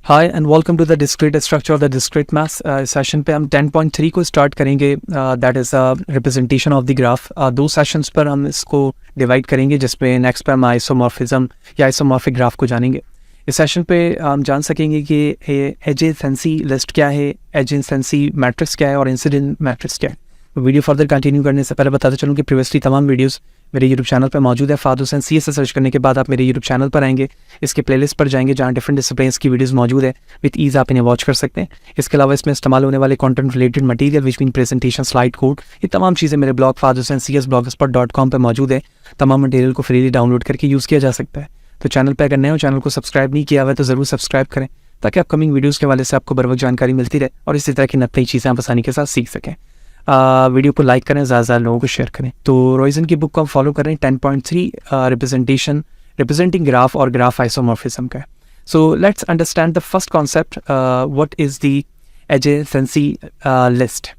Hi and welcome to the discrete structure of the discrete maths session पे हम 10.3 को start करेंगे। That is representation of the graph. दो sessions पर हम इसको डिवाइड करेंगे, जिसमें नेक्स्ट पे हम आइसोमॉर्फिज्म या आइसोमॉर्फिक ग्राफ को जानेंगे। इस सेशन पे हम जान सकेंगे कि एडजेसेंसी लिस्ट क्या है, एडजेसेंसी मैट्रिक्स क्या है और इंसिडेंट मैट्रिक्स क्या है। वीडियो फर्दर कंटिन्यू करने से पहले बताते चलूँ कि प्रीवियसली तमाम वीडियोस मेरे यूट्यूब चैनल पर मौजूद है। फाद हुसैन सी से सर्च करने के बाद आप मेरे यूट्यूब चैनल पर आएंगे, इसके प्लेलिस्ट पर जाएंगे जहाँ डिफरेंट डिसिप्लिन्स की वीडियोस मौजूद है। विद ईज़ आप इन्हें वॉच कर सकते हैं। इसके अलावा इसमें इस्तेमाल होने वाले content related material which mean presentation, slide code, ये तमाम चीज़ें मेरे ब्लॉग fadhusaincs.blogspot.com पर मौजूद है। तमाम मटीरियल को फ्रीली डाउनलोड करके यूज़ किया जा सकता है। तो चैनल पर अगर नए हो, चैनल को सब्सक्राइब नहीं किया हुआ है तो ज़रूर सब्सक्राइब करें, ताकि अपकमिंग वीडियोज़ के हवाले से आपको बर वक्त जानकारी मिलती रहे और इसी तरह की नई चीज़ें आप आसानी के साथ सीख सकें। वीडियो को लाइक करें, ज़्यादा लोगों को शेयर करें। तो रॉयसन की बुक को हम फॉलो करें। 10.3 रिप्रेजेंटिंग ग्राफ और ग्राफ आइसोमॉर्फिज्म का है। So let's understand the first concept, what is the adjacency list.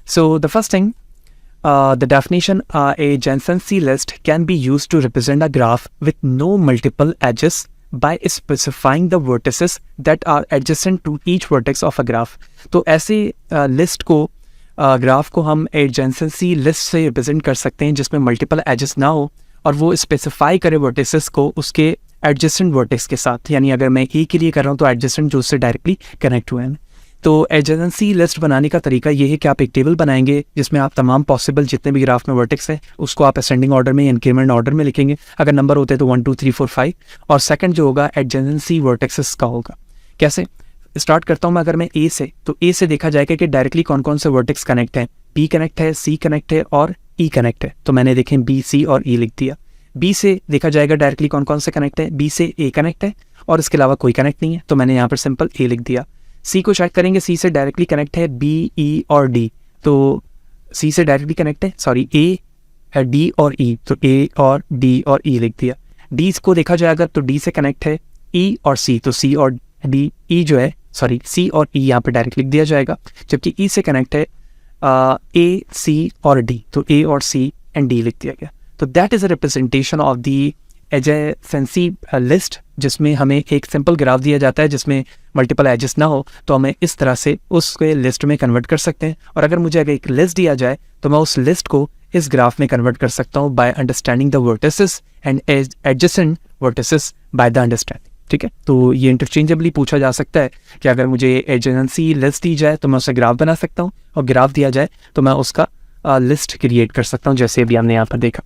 So the first thing, the definition, a adjacency list can be used to represent a graph with no multiple edges by specifying the vertices that are adjacent to each vertex of a graph. तो ऐसे list को graph को हम adjacency list से represent कर सकते हैं जिसमें मल्टीपल एजेस ना हो और वो स्पेसिफाई करे वर्टिसेस को उसके एडजेसेंट वर्टेक्स के साथ। यानी अगर मैं ए के लिए कर रहा हूँ तो एडजेसेंट जो उससे डायरेक्टली कनेक्ट हुए हैं। तो एडजेसेंसी लिस्ट बनाने का तरीका ये है कि आप एक टेबल बनाएंगे जिसमें आप तमाम पॉसिबल जितने भी ग्राफ में वर्टेक्स हैं उसको आप असेंडिंग ऑर्डर में, इंक्रीमेंट ऑर्डर में लिखेंगे। अगर नंबर होते हैं तो 1 2 3 4 5, और सेकंड जो होगा एडजेसेंसी वर्टेक्सेस का होगा। कैसे स्टार्ट करता हूँ मैं, अगर मैं ए से, तो ए से देखा जाएगा कि डायरेक्टली कौन कौन से वर्टेक्स कनेक्ट हैं। बी कनेक्ट है, सी कनेक्ट है और ई कनेक्ट है। तो मैंने देखें बी, सी और ई लिख दिया। बी से देखा जाएगा डायरेक्टली कौन कौन से कनेक्ट है। बी से ए कनेक्ट है और इसके अलावा कोई कनेक्ट नहीं है, तो मैंने यहाँ पर सिंपल ए लिख दिया। सी को चेक करेंगे, सी से डायरेक्टली कनेक्ट है बी, ई और डी, तो सी से डायरेक्टली कनेक्ट है, सॉरी ए, डी और ई, तो ए और डी और ई लिख दिया। डी को देखा जाएगा तो डी से कनेक्ट है ई और सी, तो सी और डी, ई जो है सॉरी सी और ई यहाँ पर डायरेक्ट लिख दिया जाएगा। जबकि ई से कनेक्ट है ए, सी और डी, तो ए और सी एंड डी लिख दिया गया। तो that is a representation of the adjacency list, जिसमें हमें एक सिंपल ग्राफ दिया जाता है जिसमें मल्टीपल एजेस ना हो, तो हमें इस तरह से उसके लिस्ट में कन्वर्ट कर सकते हैं। और अगर मुझे अगर एक लिस्ट दिया जाए तो मैं उस लिस्ट को इस ग्राफ में कन्वर्ट कर सकता हूँ by understanding the vertices and adjacent vertices by the understanding. ठीक है, तो ये इंटरचेंजेबली पूछा जा सकता है कि अगर मुझे एडजेसेंसी लिस्ट दी जाए तो मैं उससे ग्राफ बना सकता हूँ, और ग्राफ दिया जाए तो मैं उसका लिस्ट क्रिएट कर सकता हूँ, जैसे अभी हमने यहाँ पर देखा।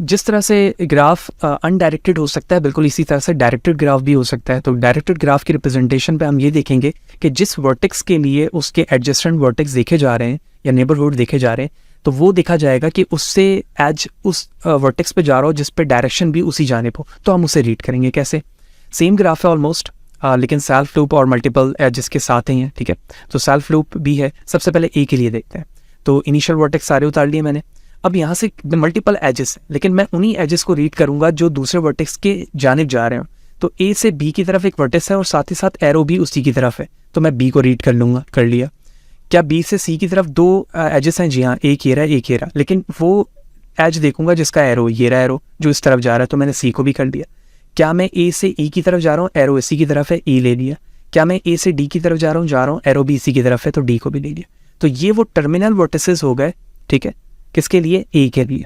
जिस तरह से ग्राफ अनडायरेक्टेड हो सकता है, बिल्कुल इसी तरह से डायरेक्टेड ग्राफ भी हो सकता है। तो डायरेक्टेड ग्राफ की रिप्रेजेंटेशन पे हम ये देखेंगे कि जिस वर्टेक्स के लिए उसके एडजेसेंट वर्टेक्स देखे जा रहे हैं या नेबरहुड देखे जा रहे हैं, तो वो देखा जाएगा कि उससे एज उस वर्टेक्स पे जा रहा हो जिस पे डायरेक्शन भी उसी जानिब हो, तो हम उसे रीड करेंगे कैसे। सेम ग्राफ है ऑलमोस्ट, लेकिन सेल्फ लूप और मल्टीपल एजेस के साथ ही हैं। ठीक है, तो सेल्फ लूप भी है। सबसे पहले ए के लिए देखते हैं। तो इनिशियल वर्टेक्स सारे उतार लिए मैंने। अब यहाँ से मल्टीपल एजेस, लेकिन मैं उन्हीं एजेस को रीड करूंगा जो दूसरे वर्टेक्स के जानिब जा रहे हो। तो ए से बी की तरफ एक वर्टेक्स है और साथ ही साथ एरो भी उसी की तरफ है, तो मैं बी को रीड कर लूँगा। कर लिया। क्या बी से सी की तरफ दो एजेस हैं? जी हाँ, एक ये रहा, एक ये रहा, लेकिन वो एज देखूंगा जिसका एरो ये रहा, एरो जो इस तरफ जा रहा है, तो मैंने सी को भी कर लिया। क्या मैं ए से ई की तरफ जा रहा हूँ? एरो इसी की तरफ है, ई ले लिया। क्या मैं ए से डी की तरफ जा रहा हूँ, एरो भी इसी की तरफ है, तो डी को भी ले लिया। तो ये वो टर्मिनल वर्टिसेस हो गए। ठीक है, किसके लिए? ए के लिए।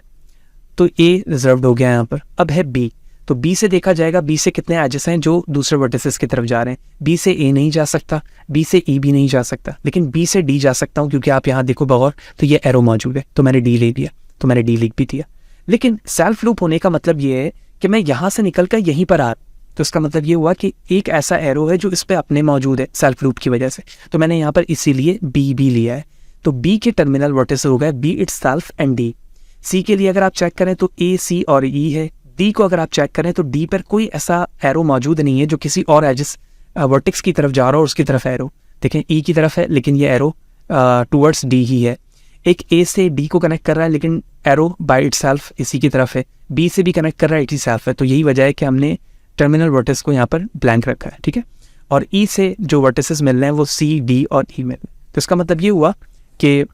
तो ए रिजर्व्ड हो गया यहाँ पर। अब है बी, तो बी से देखा जाएगा बी से कितने एजेस हैं जो दूसरे वर्टिसेस की तरफ जा रहे हैं। बी से ए नहीं जा सकता, बी से ई भी नहीं जा सकता, लेकिन बी से डी जा सकता हूँ, क्योंकि आप यहाँ देखो बगौर तो ये एरो मौजूद है, तो मैंने डी ले लिया, तो मैंने डी लिख भी दिया। लेकिन सेल्फ लूप होने का मतलब ये है कि मैं यहाँ से निकल कर यहीं पर आ, तो इसका मतलब ये हुआ कि एक ऐसा एरो है जो इस पर अपने मौजूद है सेल्फ लूप की वजह से, तो मैंने यहाँ पर इसीलिए बी भी लिया है। तो बी के टर्मिनल वर्टिसेस हो गए बी इटसेल्फ एंड डी। सी के लिए अगर आप चेक करें तो ए, सी और ई है। डी को अगर आप चेक करें तो डी पर कोई ऐसा एरो मौजूद नहीं है जो किसी और एजेस वर्टेक्स की तरफ जा रहा हो, उसकी तरफ एरो देखें ई की तरफ है, लेकिन ये एरो टूवर्ड्स डी ही है। एक ए से डी को कनेक्ट कर रहा है, लेकिन एरो बाय इटसेल्फ इसी की तरफ है। बी से भी कनेक्ट कर रहा है, इट सेल्फ है। तो यही वजह है कि हमने टर्मिनल वर्टेक्स को यहाँ पर ब्लैंक रखा है। ठीक है, और ई से जो वर्टिसेस मिल रहे हैं वो सी, डी और ई मिल रहे हैं। तो इसका मतलब ये हुआ कि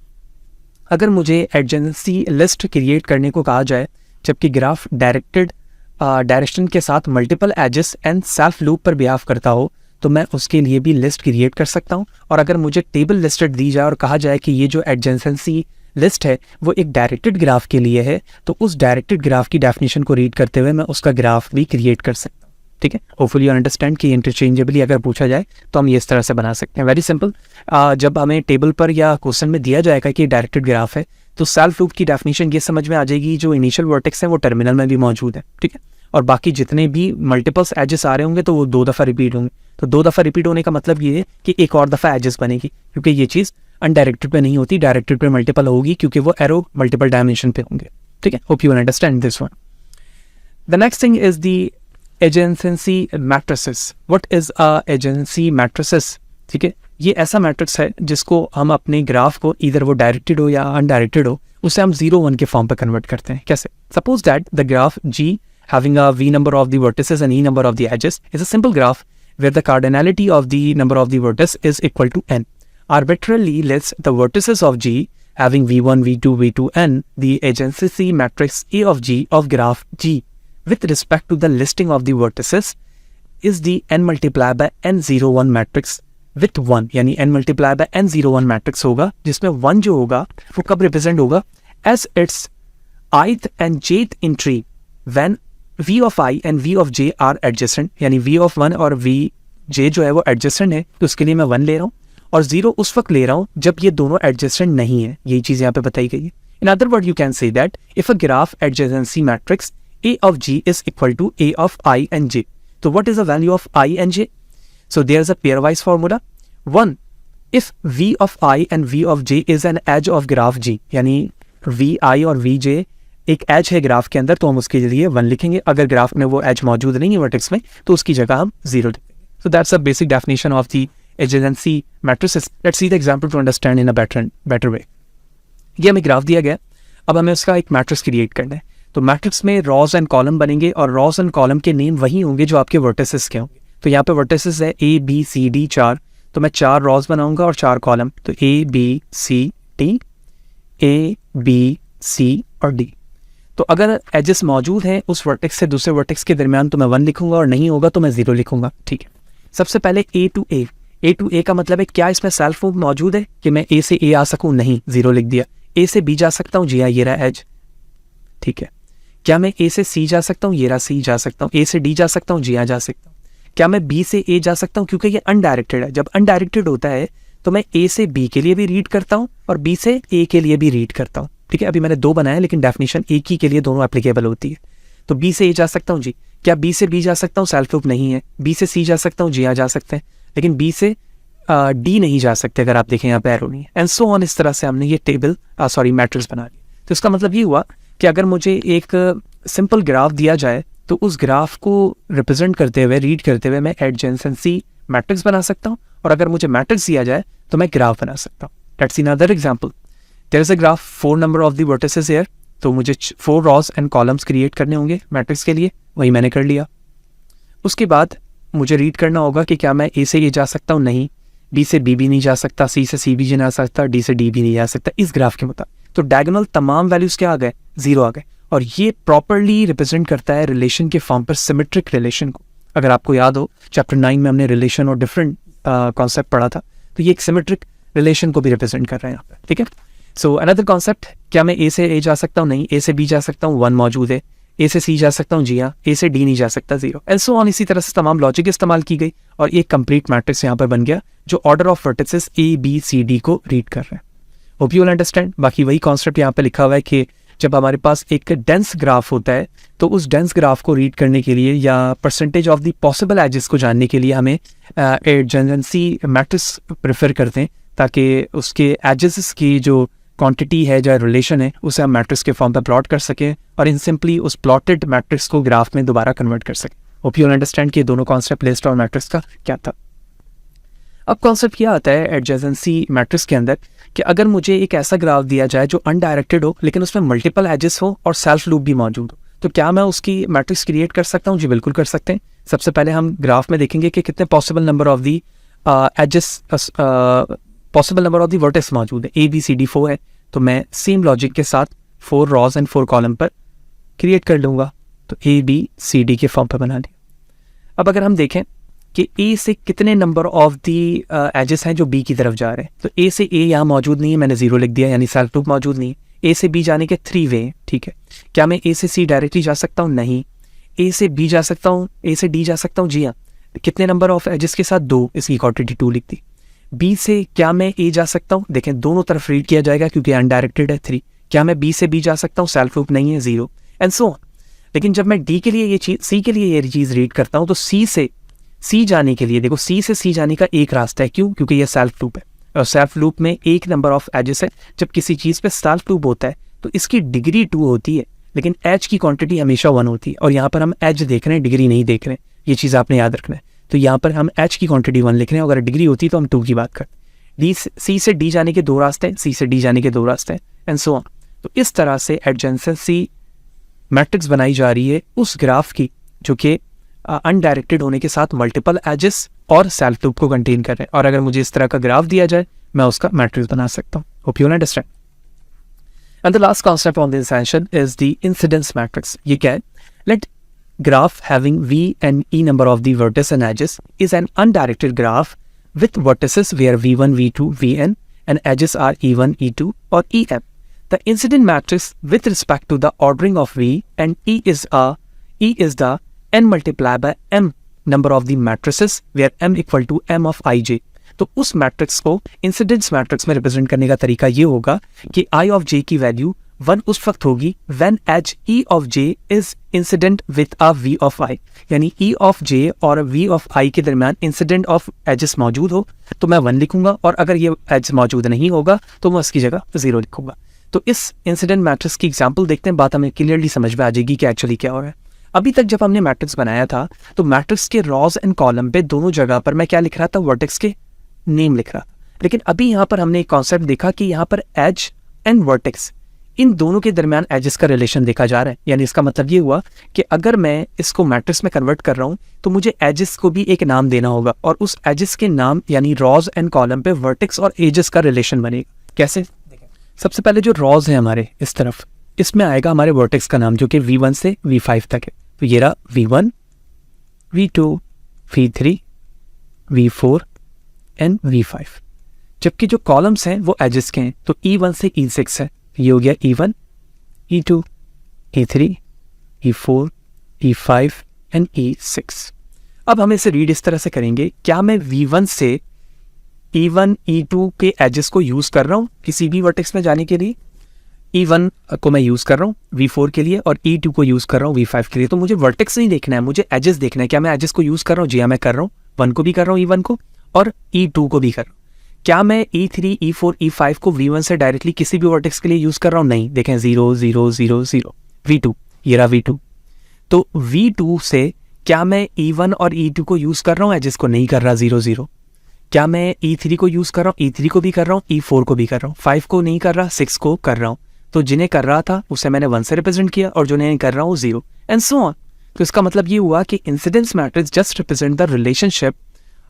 अगर मुझे एडजेसेंसी लिस्ट क्रिएट करने को कहा जाए जबकि ग्राफ डायरेक्टेड डायरेक्शन के साथ multiple edges and self loop पर बिहेव करता हो तो मैं उसके लिए भी लिस्ट क्रिएट कर सकता हूँ। और अगर मुझे टेबल लिस्टेड दी जाए और कहा जाए कि ये जो एडजेंसेंसी लिस्ट है वो एक डायरेक्टेड ग्राफ के लिए है, तो उस डायरेक्टेड ग्राफ की डेफिनेशन को रीड करते हुए मैं उसका ग्राफ भी क्रिएट कर सकता हूँ। ठीक है, होपफुली यू अंडरस्टैंड कि इंटरचेंजेबली अगर पूछा जाए तो हम ये इस तरह से बना सकते हैं। वेरी सिंपल, जब हमें टेबल पर या क्वेश्चन में दिया जाएगा कि डायरेक्टेड ग्राफ है तो सेल्फ लूप की डेफिनेशन ये समझ में आ जाएगी, जो इनिशियल वर्टेक्स है वो टर्मिनल में भी मौजूद है। ठीक है, और बाकी जितने भी मल्टीपल्स एजेस आ रहे होंगे तो वो 2 दफ़ा रिपीट होंगे। तो 2 दफ़ा रिपीट होने का मतलब ये है कि एक और दफ़ा एजेस बनेगी, क्योंकि ये चीज़ अनडायरेक्टेड पे नहीं होती, डायरेक्टेड पे मल्टीपल होगी क्योंकि वो एरो मल्टीपल डायमेंशन पे होंगे। ठीक है, hope you understand this one. The next thing is the adjacency matrices. What is a agency matrices? ठीक है, ये ऐसा मैट्रिक्स है जिसको हम अपने ग्राफ को इधर वो डायरेक्टेड हो या अनडायरेक्टेड हो उसे हम 0-1 के फॉर्म पर कन्वर्ट करते हैं। कैसे? Suppose that the graph G having a v number of the vertices and e number of the edges is a simple graph where the cardinality of the number of the vertices is equal to n. Arbitrarily lets the vertices of G having v1, v2, v2, n the adjacency matrix A of G of graph G with respect to the listing of the vertices is the n multiplied by n01 matrix with 1, यानी n multiplied by n01 matrix होगा जिसमें 1 जो होगा वो कब represent होगा? as its ith and jth entry when v of I and v of j are adjacent, यानी v of 1 और v j जो है वो adjacent है, तो उसके लिए मैं 1 ले रहा हूँ, और 0 उस वक्त ले रहा हूँ जब ये दोनों adjacent नहीं है। यही चीज़ यहाँ पे बताई गई है। In other words, you can say that if a graph adjacency matrix A of G is equal to A of I and J, so what is the value of I and J? So there's a pairwise formula. 1, if v of I and v of j is an edge of graph G, यानी vi और vj एक as है graph के अंदर, तो हम उसके लिए 1 लिखेंगे। अगर ग्राफ में वो एज मौजूद नहीं है वर्टेक्स में तो उसकी जगह हम 0 लिखेंगे। So that's a basic definition of the adjacency matrices. Let's see the example to understand in a better way. ये हमें ग्राफ दिया गया, अब हमें उसका एक मैट्रिक्स क्रिएट करना है। तो मैट्रिक्स में रॉज एंड कॉलम बनेंगे और रॉज एंड कॉलम के नेम वही होंगे जो आपके वर्टिसेस के होंगे। तो यहाँ पे वर्टिसेस है A B C D 4, तो मैं 4 रॉज बनाऊंगा और 4 कॉलम, तो A B C D, A B C और D। तो अगर एजेस मौजूद हैं उस वर्टेक्स से दूसरे वर्टेक्स के दरमियान तो मैं 1 लिखूंगा, और नहीं होगा तो मैं 0 लिखूंगा। ठीक है, सबसे पहले A to A का मतलब है क्या इसमें सेल्फ मूव मौजूद है कि मैं A से A आ सकूं? नहीं, 0 लिख दिया। A से B जा सकता हूँ? जी हाँ, ये रहा एज। ठीक है, क्या मैं A से C जा सकता हूँ? ये रहा C जा सकता हूँ। A से D जा सकता हूँ? जी हाँ, जा सकता हूँ। क्या मैं B से A जा सकता हूँ? क्योंकि ये अनडायरेक्टेड है। जब अनडायरेक्टेड होता है तो मैं A से B के लिए भी रीड करता हूँ और B से A के लिए भी रीड करता हूँ। ठीक है, अभी मैंने 2 बनाया लेकिन डेफिनेशन एक ही के लिए दोनों एप्लीकेबल होती है। तो B से A जा सकता हूँ जी। क्या B से B जा सकता हूँ? सेल्फ लूप नहीं है। B से C जा सकता हूँ? जी हाँ, जा सकते हैं। लेकिन B से D नहीं जा सकते, अगर आप देखें यहाँ पे एरो नहीं है। एंड सो ऑन, इस तरह से हमने ये मैट्रिक्स बना लिया। तो इसका मतलब ये हुआ कि अगर मुझे एक सिंपल ग्राफ दिया जाए तो उस ग्राफ को रिप्रेजेंट करते हुए, रीड करते हुए मैं एडजेंसेंसी मैट्रिक्स बना सकता हूँ, और अगर मुझे मैट्रिक्स दिया जाए तो मैं ग्राफ बना सकता हूँ। Let's see another example. There is a graph 4 number of the vertices here, तो मुझे 4 रॉज एंड कॉलम्स क्रिएट करने होंगे मैट्रिक्स के लिए, वही मैंने कर लिया। उसके बाद मुझे रीड करना होगा कि क्या मैं A से A जा सकता हूँ? नहीं। B से B भी नहीं जा सकता, C से C भी नहीं जा सकता, D से D भी नहीं जा सकता इस ग्राफ के मुताबिक। तो डायगोनल तमाम वैल्यूज क्या आ गए? 0 आ गए। और ये प्रॉपरली रिप्रेजेंट करता है रिलेशन के फॉर्म पर सिमेट्रिक रिलेशन को। अगर आपको याद हो चैप्टर 9 में हमने रिलेशन और डिफरेंट कॉन्सेप्ट पढ़ा था, तो ये एक सिमेट्रिक रिलेशन को भी रिप्रेजेंट कर रहे हैं यहाँ पे। ठीक है, सो अनदर कॉन्सेप्ट, क्या मैं A से A जा सकता हूँ? नहीं। A से B जा सकता हूँ? 1 मौजूद है। A से C जा सकता हूँ? जी हाँ। A से D नहीं जा सकता? 0। एंड सो ऑन, इसी तरह से तमाम लॉजिक इस्तेमाल की गई और एक कंप्लीट मैट्रिक्स यहाँ पर बन गया जो order of vertices A B C D को रीड कर रहे हैं। Hope you will understand. बाकी वही कॉन्सेप्ट यहाँ पे लिखा हुआ है कि जब हमारे पास एक डेंस ग्राफ होता है तो उस डेंस ग्राफ को रीड करने के लिए या percentage of the possible edges को जानने के लिए हमें एडजेंसी मैट्रिक्स प्रेफर करते हैं, ताकि उसके एजेस की जो क्वांटिटी है या रिलेशन है उसे हम मैट्रिक्स के फॉर्म पर प्लॉट कर सकें और इन सिंपली उस प्लॉटेड मैट्रिक्स को ग्राफ में दोबारा कन्वर्ट कर सकें। होप यू अंडरस्टैंड कि दोनों कॉन्सेप्ट लिस्ट और मैट्रिक्स का क्या था। अब कॉन्सेप्ट क्या आता है एडजेसेंसी मैट्रिक्स के अंदर कि अगर मुझे एक ऐसा ग्राफ दिया जाए जो अनडायरेक्टेड हो लेकिन उसमें मल्टीपल एजेस हो और सेल्फ लूप भी मौजूद हो, तो क्या मैं उसकी मैट्रिक्स क्रिएट कर सकता हूँ? जी बिल्कुल कर सकते हैं। सबसे पहले हम ग्राफ में देखेंगे कि कितने possible number of the edges, possible number of the vertex मौजूद है। A B C D 4 है, तो मैं सेम लॉजिक के साथ 4 रॉज एंड 4 कॉलम पर क्रिएट कर लूँगा। तो ए बी सी डी के फॉर्म पर बना लिया। अब अगर हम देखें कि ए से कितने नंबर ऑफ दी एजेस हैं जो बी की तरफ जा रहे हैं, तो ए से ए यहाँ मौजूद नहीं है, मैंने 0 लिख दिया, यानी सेल्फ लूप मौजूद नहीं है। ए से बी जाने के 3 वे हैं, ठीक है। क्या मैं ए से सी डायरेक्टली जा सकता हूँ? नहीं। ए से बी जा सकता हूँ, ए से डी जा सकता हूँ, जी हाँ। कितने नंबर ऑफ एजेस के साथ? 2, इसकी क्वांटिटी 2 लिख दी। बी से क्या मैं ए जा सकता हूँ? देखें दोनों तरफ रीड किया जाएगा क्योंकि अनडायरेक्टेड है 3। क्या मैं बी से बी जा सकता हूँ? सेल्फ लूप नहीं है, 0 एंड सो ऑन। लेकिन जब मैं डी के लिए ये चीज, सी के लिए ये चीज रीड करता हूँ, तो सी से सी जाने के लिए देखो, सी से सी जाने का एक रास्ता है। क्यों? क्योंकि ये सेल्फ लूप है और सेल्फ लूप में एक नंबर ऑफ एजेस है। जब किसी चीज पे सेल्फ लूप होता है तो इसकी डिग्री 2 होती है, लेकिन एज की क्वांटिटी हमेशा 1 होती है। और यहाँ पर हम एज देख रहे हैं, डिग्री नहीं देख रहे हैं, ये चीज़ आपने याद रखना है। तो यहाँ पर हम एच की क्वांटिटी 1 लिख रहे हैं, अगर डिग्री होती तो हम 2 की बात करते। डी सी से डी जाने के 2 रास्ते हैं, सी से डी जाने के 2 रास्ते हैं एंड सो ऑन। तो इस तरह से एडजेंसेंसी मैट्रिक्स बनाई जा रही है उस ग्राफ की जो कि अनडायरेक्टेड होने के साथ मल्टीपल एजेस और सेल्फ लूप को कंटेन कर रहे हैं। और अगर मुझे इस तरह का ग्राफ दिया जाए, मैं उसका मैट्रिक्स बना सकता हूँ। Hope you understand. And the last concept on this session is the incidence matrix. ये क्या है? Let graph having v and e number of the vertices and edges is an undirected graph with vertices where v1, v2, vn and edges are e1, e2 or em. The incident matrix with respect to the ordering of v and e is the n multiplied by m number of the matrices where m equal to m of ij. तो उस matrix को incidence matrix में represent करने का तरीका ये होगा कि i of j की वैल्यू 1 उस वक्त होगी when edge e of j is incident with a v of i, यानी e of j और v of i के दरमियान इंसिडेंट ऑफ एजेस मौजूद हो तो मैं 1 लिखूंगा, और अगर ये एज मौजूद नहीं होगा तो मैं उसकी जगह 0 लिखूंगा। तो इस इंसिडेंट मैट्रिक्स की एग्जांपल देखते हैं, बात हमें क्लियरली समझ में आ जाएगी कि एक्चुअली क्या हो रहा है। अभी तक जब हमने मैट्रिक्स बनाया था तो मैट्रिक्स के रॉज एंड कॉलम पे दोनों जगह पर मैं क्या लिख रहा था? वर्टेक्स के नेम लिख रहा था। लेकिन अभी यहाँ पर हमने एक कॉन्सेप्ट देखा कि यहाँ पर एज एंड वर्टेक्स, इन दोनों के दरमियान एजेस का रिलेशन देखा जा रहा है। यानी इसका मतलब ये हुआ कि अगर मैं इसको मैट्रिक्स में कन्वर्ट कर रहा हूँ तो मुझे एजेस को भी एक नाम देना होगा, और उस एजेस के नाम यानी रॉज एंड कॉलम पे वर्टेक्स और एजेस का रिलेशन बनेगा। कैसे? सबसे पहले जो रॉज है हमारे इस तरफ, इसमें आएगा हमारे वर्टेक्स का नाम जो कि v1 से v5 तक है। तो ये रहा v1, v2, v3, v4 and v5। जबकि जो कॉलम्स हैं वो एजेस के हैं, तो e1 से e6 है। ये हो गया e1, e2, e3, e4, e5 and e6। अब हम इसे रीड इस तरह से करेंगे, क्या मैं v1 से e1, e2 के एजेस को यूज कर रहा हूँ किसी भी वर्टेक्स में जाने के लिए? e1 को मैं यूज कर रहा हूँ v4 के लिए और e2 को यूज कर रहा हूँ v5 के लिए। तो मुझे वर्टेक्स नहीं देखना है, मुझे एजेस देखना है। क्या मैं एजेस को यूज कर रहा हूँ? जी हाँ, मैं कर रहा हूँ। 1 को भी कर रहा हूँ e1 को, और e2 को भी कर रहा हूँ। क्या मैं e3, e4, e5 को v1 से डायरेक्टली किसी भी वर्टेक्स के लिए यूज कर रहा हूँ? नहीं। देखें 0 0 0 0 v2, ये रहा v2। तो v2 से क्या मैं e1 और e2 को यूज कर रहा हूँ? एजेस को नहीं कर रहा, 0 0। क्या मैं e3 को यूज कर रहा हूँ? e3 को भी कर रहा हूँ, e4 को भी कर रहा हूँ। 5 को नहीं कर रहा, 6 को कर रहा हूँ। तो जिन्हें कर रहा था उसे मैंने 1 से रिप्रेजेंट किया, और जो नहीं कर रहा हूँ 0 एंड सो ऑन। तो इसका मतलब ये हुआ कि incidence matrix just represent the relationship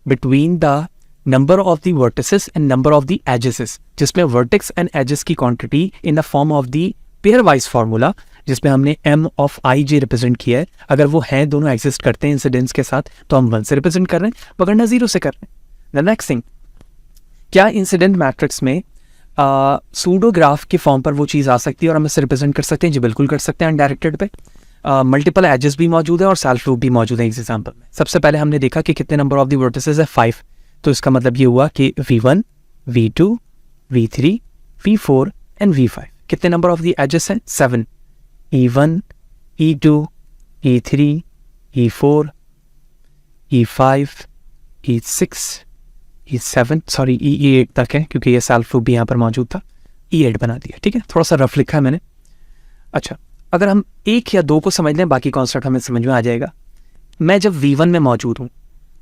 between the number of the vertices and number of the edges, जिसमें वर्टेक्स एंड एजेस की quantity in the form of the pairwise formula, जिसमें हमने m of i j represent किया है। अगर वो हैं, दोनों एग्जिस्ट करते हैं इंसिडेंस के साथ, तो हम 1 से रिप्रेजेंट कर रहे हैं, वरना 0 से कर रहे हैं। द नेक्स्ट थिंग, क्या इंसिडेंट मैट्रिक्स में सूडोग्राफ के फॉर्म पर वो चीज़ आ सकती है और हम इसे रिप्रेजेंट कर सकते हैं? जी बिल्कुल कर सकते हैं। अनडायरेक्टेड पे मल्टीपल एजेस भी मौजूद है और सेल्फ लूप भी मौजूद है इस एग्जाम्पल में। सबसे पहले हमने देखा कि कितने नंबर ऑफ द वर्टिसेस है? 5। तो इसका मतलब ये हुआ कि v1, v2, v3, v4 and v5। कितने नंबर ऑफ द एजेस हैं? 7। e1, e2, e3, e4, e5, e6, e7, sorry e8 तक है क्योंकि ये सेल्फ लूप भी यहाँ पर मौजूद था। e8 बना दिया, ठीक है। थोड़ा सा रफ लिखा है मैंने। अच्छा, अगर हम 1 या 2 को समझ लें, बाकी कॉन्सेप्ट हमें समझ में आ जाएगा। मैं जब v1 में मौजूद हूँ,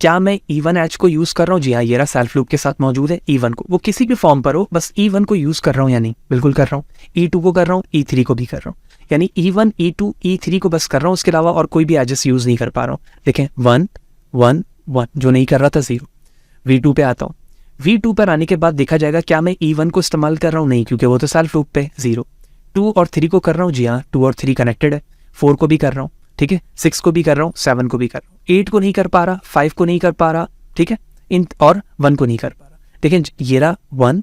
क्या मैं e1 एच को यूज कर रहा हूँ? जी हाँ, ये रहा सेल्फ लूप के साथ मौजूद है e1 को। वो किसी भी फॉर्म पर हो, बस e1 को यूज कर रहा हूँ या नहीं? बिल्कुल कर रहा हूँ। e2 को कर रहा हूँ, e3 को भी कर रहा हूँ। यानी e1, e2, e3 को बस कर रहा हूँ, उसके अलावा और कोई भी एजेस यूज नहीं कर पा रहा हूँ। देखें 1 1 1, जो नहीं कर रहा था 0। v2 पे आता हूँ। v2 पर आने के बाद देखा जाएगा क्या मैं e1 को इस्तेमाल कर रहा हूँ? नहीं, क्योंकि वो तो सेल्फ लूप पे 0। 2 और 3 को कर रहा हूँ, जी हाँ 2 और 3 कनेक्टेड है। 4 को भी कर रहा हूँ, ठीक है, 6 को भी कर रहा हूँ, 7 को भी कर रहा हूँ, 8 को नहीं कर पा रहा, 5 को नहीं कर पा रहा, ठीक है, इन और 1 को नहीं कर पा रहा। देखें ये रहा 1,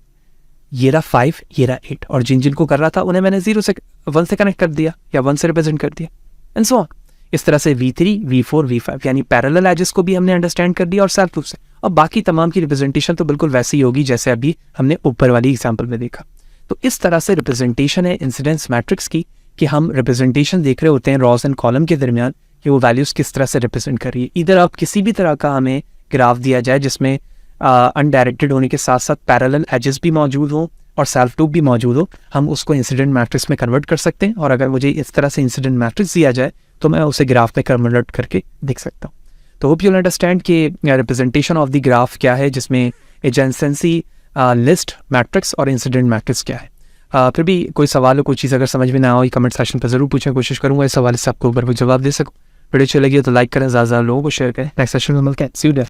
ये रहा 5, ये रहा 8, और जिन जिनको कर रहा था उन्हें मैंने 0 से 1 से कनेक्ट कर दिया या 1 से रिप्रेजेंट कर दिया, एंड सो ऑन। इस तरह से V3, V4, V5 यानी पैरेलल एजेस को भी हमने अंडरस्टैंड कर दिया और सेल्फ प्रूफ से, और बाकी तमाम की रिप्रेजेंटेशन तो बिल्कुल वैसी ही होगी जैसे अभी हमने ऊपर वाली एग्जाम्पल में देखा। तो इस तरह से रिप्रेजेंटेशन है इंसिडेंस मैट्रिक्स की, कि हम रिप्रेजेंटेशन देख रहे होते हैं रॉस एंड कॉलम के दरमियान कि वो वैल्यूज़ किस तरह से रिप्रेजेंट कर रही है। इधर आप किसी भी तरह का हमें ग्राफ दिया जाए जिसमें अनडायरेक्टेड होने के साथ साथ पैरेलल एजेस भी मौजूद हों और सेल्फ लूप भी मौजूद हो, हम उसको इंसिडेंट मैट्रिक्स में कन्वर्ट कर सकते हैं। और अगर मुझे इस तरह से इंसिडेंट मैट्रिक्स दिया जाए तो मैं उसे ग्राफ में कन्वर्ट करके देख सकता हूँ। तो होप यू अंडरस्टैंड कि रिप्रेजेंटेशन ऑफ द ग्राफ क्या है, जिसमें एजेंसेंसी लिस्ट मैट्रिक्स और इंसिडेंट मैट्रिक्स क्या है। फिर भी कोई सवाल हो, कोई चीज़ अगर समझ में ना हो, कमेंट सेक्शन पर जरूर पूछें, कोशिश करूँगा इस सवाल से आपको ऊपर जवाब दे सकूँ। वीडियो अच्छी लगी तो लाइक करें, ज़्यादा लोगों को शेयर करें। नेक्स्ट सेशन में मिलते हैं, सी यू देयर।